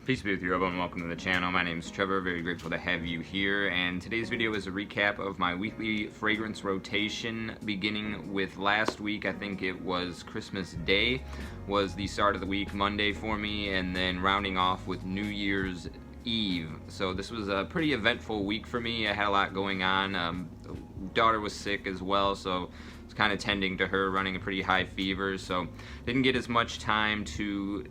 Peace be with you, everyone. Welcome to the channel. My name is Trevor. Very grateful to have you here. And today's video is a recap of my weekly fragrance rotation, beginning with last week. I think it was Christmas Day was the start of the week, Monday for me, and then rounding off with New Year's Eve. So this was a pretty eventful week for me. I had a lot going on. Daughter was sick as well, so I was kind of tending to her, running a pretty high fever. So didn't get as much time to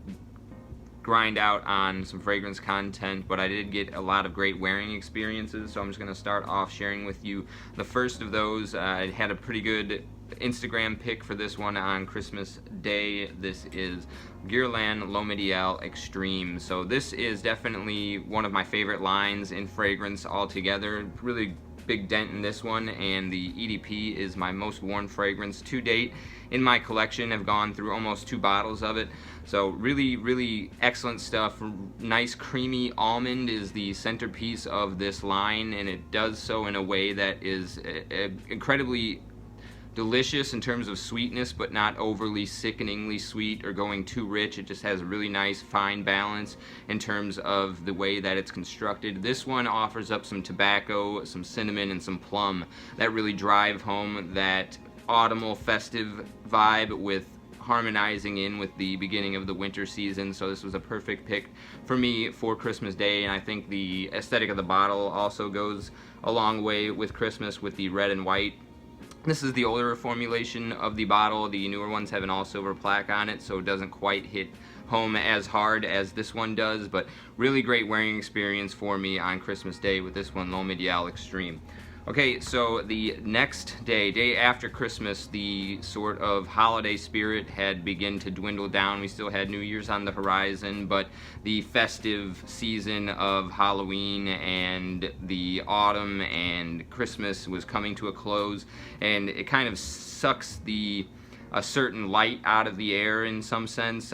grind out on some fragrance content, but I did get a lot of great wearing experiences, so I'm just going to start off sharing with you the first of those. I had a pretty good Instagram pic for this one on Christmas Day. This is Guerlain L'Homme Ideal Extreme. So this is definitely one of my favorite lines in fragrance altogether. Really big dent in this one, and the EDP is my most worn fragrance to date in my collection. I've gone through almost 2 bottles of it, so really excellent stuff. Nice creamy almond is the centerpiece of this line, and it does so in a way that is incredibly delicious in terms of sweetness, but not overly sickeningly sweet or going too rich. It just has a really nice fine balance in terms of the way that it's constructed. This one offers up some tobacco, some cinnamon, and some plum that really drive home that autumnal festive vibe with harmonizing in with the beginning of the winter season. So this was a perfect pick for me for Christmas Day, and I think the aesthetic of the bottle also goes a long way with Christmas with the red and white. This is the older formulation of the bottle. The newer ones have an all silver plaque on it, so it doesn't quite hit home as hard as this one does, but really great wearing experience for me on Christmas Day with this one, L'Homme Ideal Extreme. Okay, so the next day after Christmas, the sort of holiday spirit had begun to dwindle down. We still had New Year's on the horizon, but the festive season of Halloween and the autumn and Christmas was coming to a close, and it kind of sucks a certain light out of the air in some sense.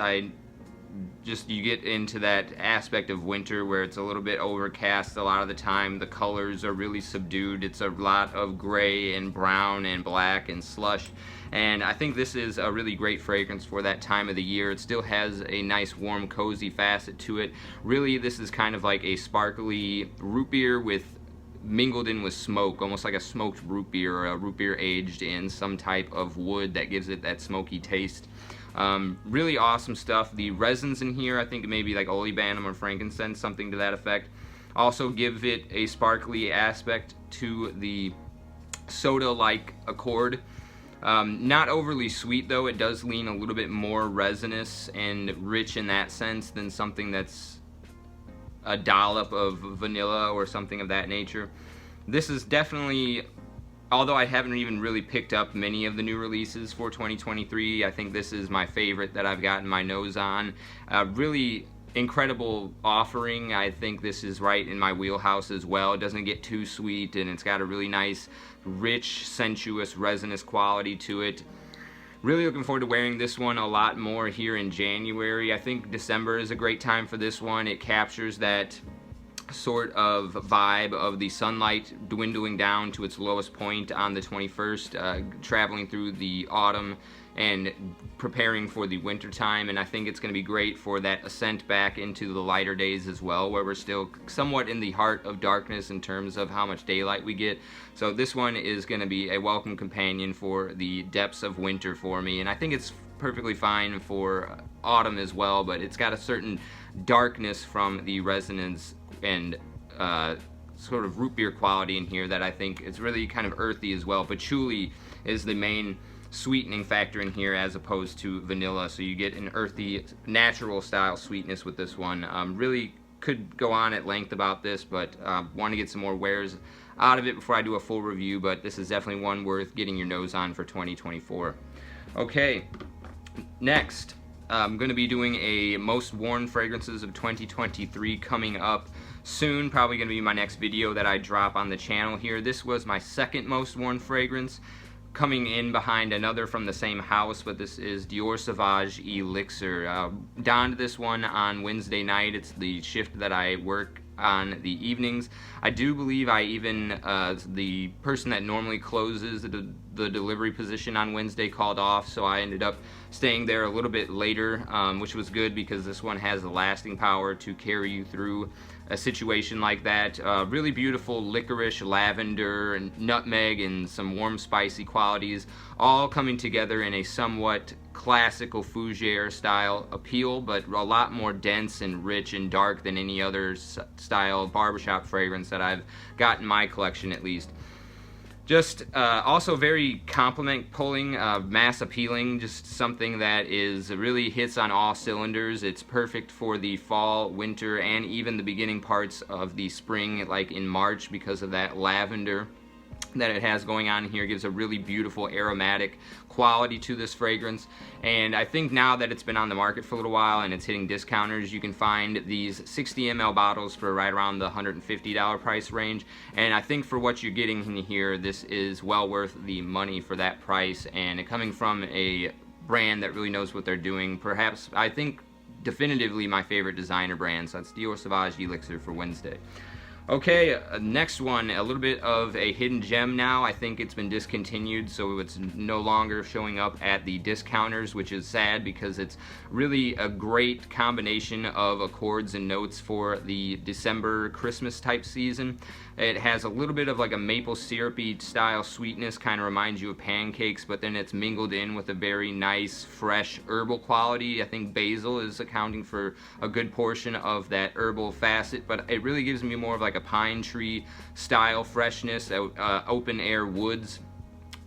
You get into that aspect of winter where it's a little bit overcast a lot of the time. The colors are really subdued. It's a lot of gray and brown and black and slush, and I think this is a really great fragrance for that time of the year. It still has a nice warm cozy facet to it. Really, this is kind of like a sparkly root beer with mingled in with smoke, almost like a smoked root beer or a root beer aged in some type of wood that gives it that smoky taste. Really awesome stuff. The resins in here, I think maybe like olibanum or frankincense, something to that effect, also give it a sparkly aspect to the soda-like accord. Not overly sweet though. It does lean a little bit more resinous and rich in that sense than something that's a dollop of vanilla or something of that nature. This is definitely, although I haven't even really picked up many of the new releases for 2023, I think this is my favorite that I've gotten my nose on. Really incredible offering. I think this is right in my wheelhouse as well. It doesn't get too sweet, and it's got a really nice, rich, sensuous, resinous quality to it. Really looking forward to wearing this one a lot more here in January. I think December is a great time for this one. It captures that sort of vibe of the sunlight dwindling down to its lowest point on the 21st, traveling through the autumn and preparing for the winter time, and I think it's going to be great for that ascent back into the lighter days as well, where we're still somewhat in the heart of darkness in terms of how much daylight we get. So this one is going to be a welcome companion for the depths of winter for me, and I think it's perfectly fine for autumn as well, but it's got a certain darkness from the resonance and sort of root beer quality in here that I think it's really kind of earthy as well. Patchouli is the main sweetening factor in here as opposed to vanilla, so you get an earthy, natural style sweetness with this one. Really could go on at length about this, but want to get some more wares out of it before I do a full review, but this is definitely one worth getting your nose on for 2024. Okay, next, I'm going to be doing a most worn fragrances of 2023 coming up soon. Probably going to be my next video that I drop on the channel here. This was my second most worn fragrance, coming in behind another from the same house, but this is Dior Sauvage Elixir. Donned this one on Wednesday night. It's the shift that I work on the evenings. I do believe I even, the person that normally closes the delivery position on Wednesday called off, so I ended up staying there a little bit later, which was good because this one has the lasting power to carry you through a situation like that. Really beautiful licorice, lavender, and nutmeg, and some warm spicy qualities, all coming together in a somewhat classical fougere style appeal, but a lot more dense and rich and dark than any other style barbershop fragrance that I've got in my collection, at least. Just also very compliment pulling, mass appealing, just something that is really hits on all cylinders. It's perfect for the fall, winter, and even the beginning parts of the spring, like in March, because of that lavender that it has going on here. It gives a really beautiful aromatic quality to this fragrance, and I think now that it's been on the market for a little while and it's hitting discounters, you can find these 60 ml bottles for right around the $150 price range, and I think for what you're getting in here, this is well worth the money for that price, and it coming from a brand that really knows what they're doing. Perhaps, I think, definitively my favorite designer brand, so that's Dior Sauvage Elixir for Wednesday. Okay, next one, a little bit of a hidden gem now. I think it's been discontinued, so it's no longer showing up at the discounters, which is sad because it's really a great combination of accords and notes for the December Christmas type season. It has a little bit of like a maple syrupy style sweetness, kind of reminds you of pancakes, but then it's mingled in with a very nice, fresh herbal quality. I think basil is accounting for a good portion of that herbal facet, but it really gives me more of like a pine tree style freshness, open air woods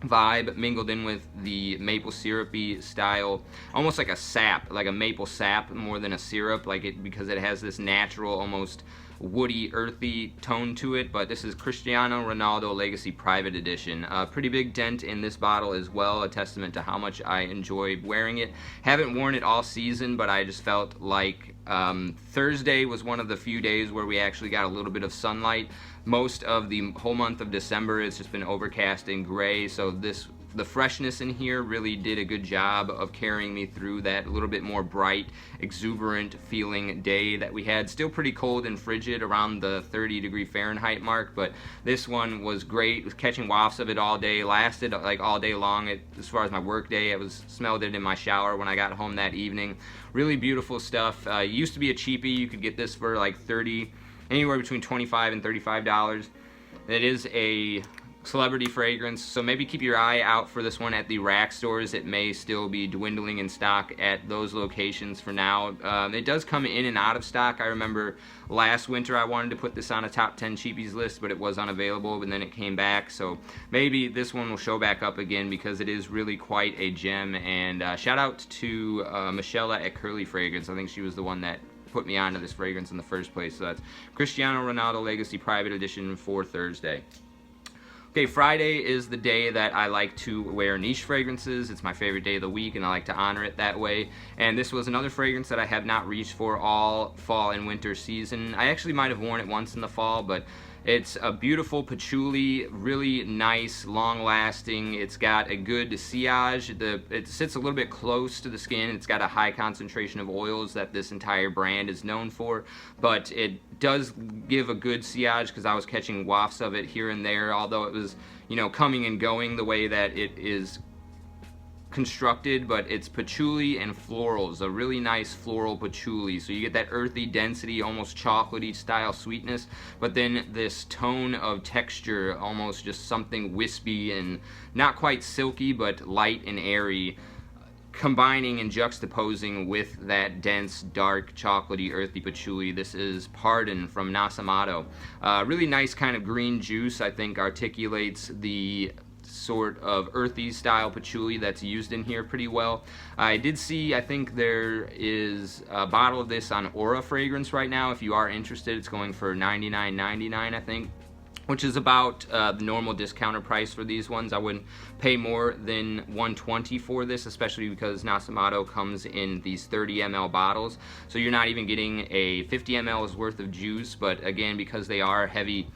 vibe mingled in with the maple syrupy style, almost like a sap, like a maple sap more than a syrup, like it, because it has this natural, almost woody, earthy tone to it. But this is Cristiano Ronaldo Legacy Private Edition. Pretty big dent in this bottle as well, a testament to how much I enjoy wearing it. Haven't worn it all season, but I just felt like Thursday was one of the few days where we actually got a little bit of sunlight. Most of the whole month of December it's just been overcast and gray, so the freshness in here really did a good job of carrying me through that little bit more bright, exuberant feeling day that we had. Still pretty cold and frigid around the 30-degree Fahrenheit mark, but this one was great. Was catching wafts of it all day, lasted like all day long. As far as my work day, I smelled it in my shower when I got home that evening. Really beautiful stuff. It used to be a cheapie. You could get this for like anywhere between $25 and $35. It is a celebrity fragrance, so maybe keep your eye out for this one at the rack stores. It may still be dwindling in stock at those locations for now. It does come in and out of stock. I remember last winter I wanted to put this on a top 10 cheapies list, but it was unavailable, and then it came back, so maybe this one will show back up again because it is really quite a gem. And shout out to Michelle at Curly Fragrance. I think she was the one that put me onto this fragrance in the first place. So that's Cristiano Ronaldo Legacy Private Edition for Thursday. Okay, Friday is the day that I like to wear niche fragrances. It's my favorite day of the week, and I like to honor it that way. And this was another fragrance that I have not reached for all fall and winter season. I actually might have worn it once in the fall, but it's a beautiful patchouli, really nice, long-lasting. It's got a good sillage. It sits a little bit close to the skin. It's got a high concentration of oils that this entire brand is known for, but it does give a good sillage because I was catching wafts of it here and there, although it was, you know, coming and going the way that it is constructed. But it's patchouli and florals, a really nice floral patchouli, so you get that earthy density, almost chocolatey style sweetness, but then this tone of texture, almost just something wispy and not quite silky but light and airy, combining and juxtaposing with that dense, dark, chocolatey, earthy patchouli. This is Pardon from Nasomatto. Really nice kind of green juice, I think articulates the sort of earthy style patchouli that's used in here pretty well. I did see, I think there is a bottle of this on Aura Fragrance right now. If you are interested, it's going for $99.99, I think, which is about the normal discounter price for these ones. I wouldn't pay more than $120 for this, especially because Nasomatto comes in these 30 ml bottles, so you're not even getting a 50 ml's worth of juice. But again, because they are heavy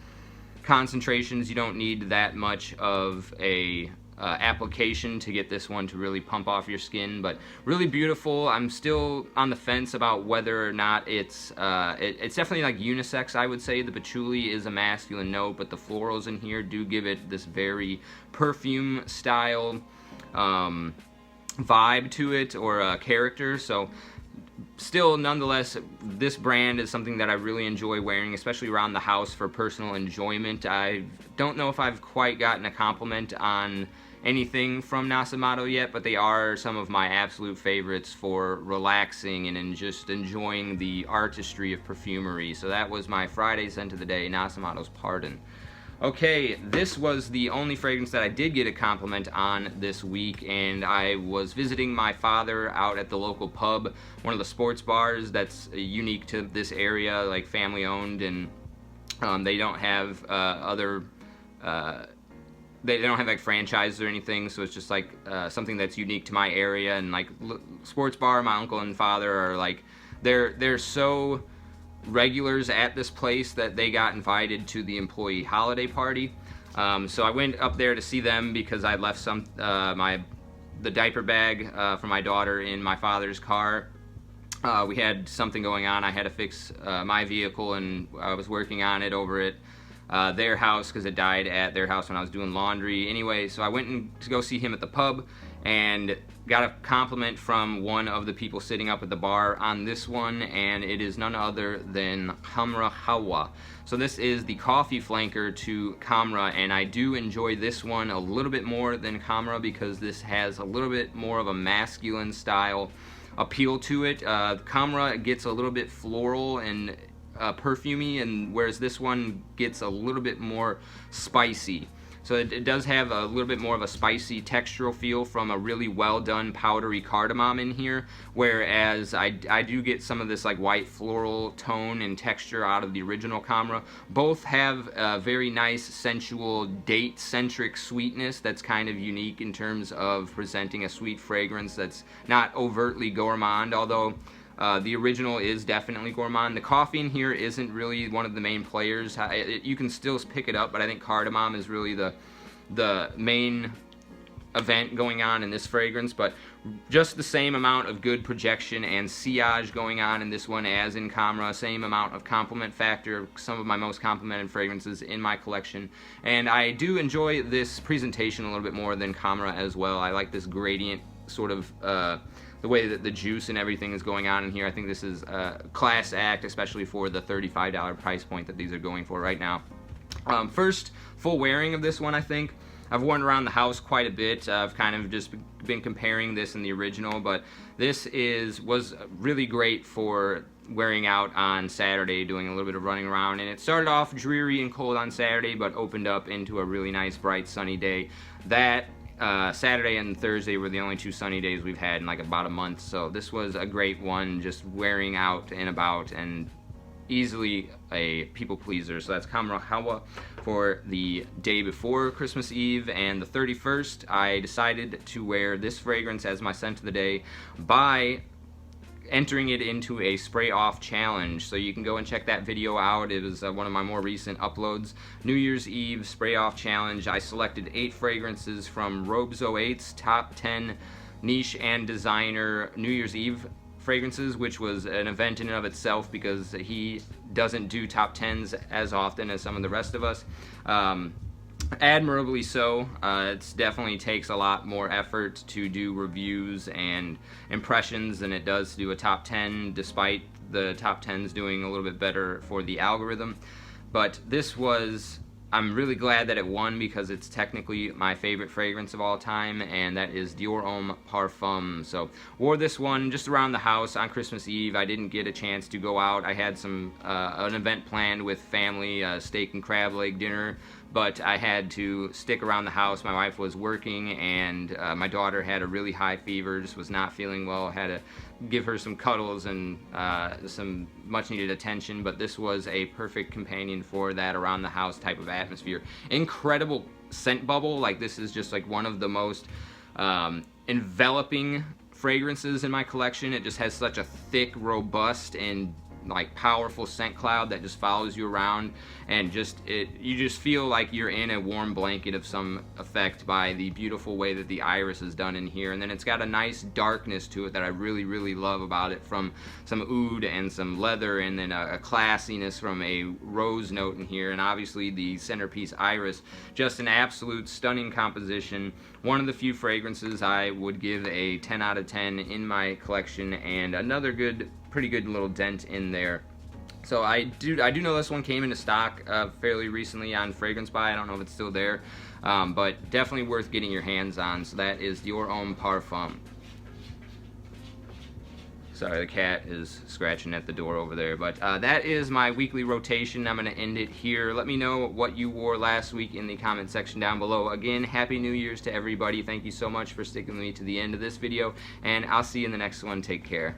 concentrations, you don't need that much of a application to get this one to really pump off your skin, but really beautiful. I'm still on the fence about whether or not it's definitely like unisex, I would say. The patchouli is a masculine note, but the florals in here do give it this very perfume style vibe to it, or character. So still, nonetheless, this brand is something that I really enjoy wearing, especially around the house for personal enjoyment. I don't know if I've quite gotten a compliment on anything from Nasomatto yet, but they are some of my absolute favorites for relaxing and just enjoying the artistry of perfumery. So that was my Friday scent of the day, Nasomatto's Pardon. Okay, this was the only fragrance that I did get a compliment on this week, and I was visiting my father out at the local pub, one of the sports bars that's unique to this area, like family owned, and they don't have they don't have like franchises or anything, so it's just like something that's unique to my area. And like sports bar, my uncle and father are like, they're so regulars at this place that they got invited to the employee holiday party. So I went up there to see them because I left the diaper bag for my daughter in my father's car. We had something going on. I had to fix my vehicle, and I was working on it over at their house because it died at their house when I was doing laundry. Anyway, so I went to go see him at the pub and got a compliment from one of the people sitting up at the bar on this one, and it is none other than Khamrah Qahwa. So this is the coffee flanker to Khamrah, and I do enjoy this one a little bit more than Khamrah because this has a little bit more of a masculine style appeal to it. Khamrah gets a little bit floral and perfumey, and whereas this one gets a little bit more spicy. So it does have a little bit more of a spicy textural feel from a really well done powdery cardamom in here, whereas I do get some of this like white floral tone and texture out of the original Khamrah. Both have a very nice sensual date centric sweetness that's kind of unique in terms of presenting a sweet fragrance that's not overtly gourmand, although the original is definitely gourmand. The coffee in here isn't really one of the main players. You can still pick it up, but I think cardamom is really the main event going on in this fragrance. But just the same amount of good projection and sillage going on in this one as in Khamrah. Same amount of compliment factor. Some of my most complimented fragrances in my collection. And I do enjoy this presentation a little bit more than Khamrah as well. I like this gradient sort of the way that the juice and everything is going on in here. I think this is a class act, especially for the $35 price point that these are going for right now. First full wearing of this one, I think. I've worn around the house quite a bit. I've kind of just been comparing this and the original, but this was really great for wearing out on Saturday, doing a little bit of running around. And it started off dreary and cold on Saturday, but opened up into a really nice, bright, sunny day. That Saturday and Thursday were the only two sunny days we've had in like about a month, so this was a great one, just wearing out and about, and easily a people pleaser. So that's Khamrah Qahwa for the day before Christmas Eve. And the 31st, I decided to wear this fragrance as my scent of the day by entering it into a spray off challenge. So you can go and check that video out. It was one of my more recent uploads. New Year's Eve spray off challenge. I selected 8 fragrances from Robezo8's top 10 niche and designer New Year's Eve fragrances, which was an event in and of itself because he doesn't do top 10s as often as some of the rest of us. Admirably so. It definitely takes a lot more effort to do reviews and impressions than it does to do a top 10, despite the top 10s doing a little bit better for the algorithm. But this was, I'm really glad that it won because it's technically my favorite fragrance of all time, and that is Dior Homme Parfum. So wore this one just around the house on Christmas Eve. I didn't get a chance to go out. I had an event planned with family, steak and crab leg dinner, but I had to stick around the house. My wife was working, and my daughter had a really high fever, just was not feeling well. Had to give her some cuddles and some much needed attention, but this was a perfect companion for that around the house type of atmosphere. Incredible scent bubble. Like, this is just like one of the most enveloping fragrances in my collection. It just has such a thick, robust, and like powerful scent cloud that just follows you around, and you just feel like you're in a warm blanket of some effect by the beautiful way that the iris is done in here. And then it's got a nice darkness to it that I really love about it, from some oud and some leather, and then a classiness from a rose note in here, and obviously the centerpiece iris. Just an absolute stunning composition. One of the few fragrances I would give a 10 out of 10 in my collection, and another pretty good little dent in there. So I do know this one came into stock fairly recently on Fragrance Buy. I don't know if it's still there, but definitely worth getting your hands on. So that is Dior Homme Parfum. Sorry, the cat is scratching at the door over there. But that is my weekly rotation. I'm going to end it here. Let me know what you wore last week in the comment section down below. Again, Happy New Year's to everybody. Thank you so much for sticking with me to the end of this video, and I'll see you in the next one. Take care.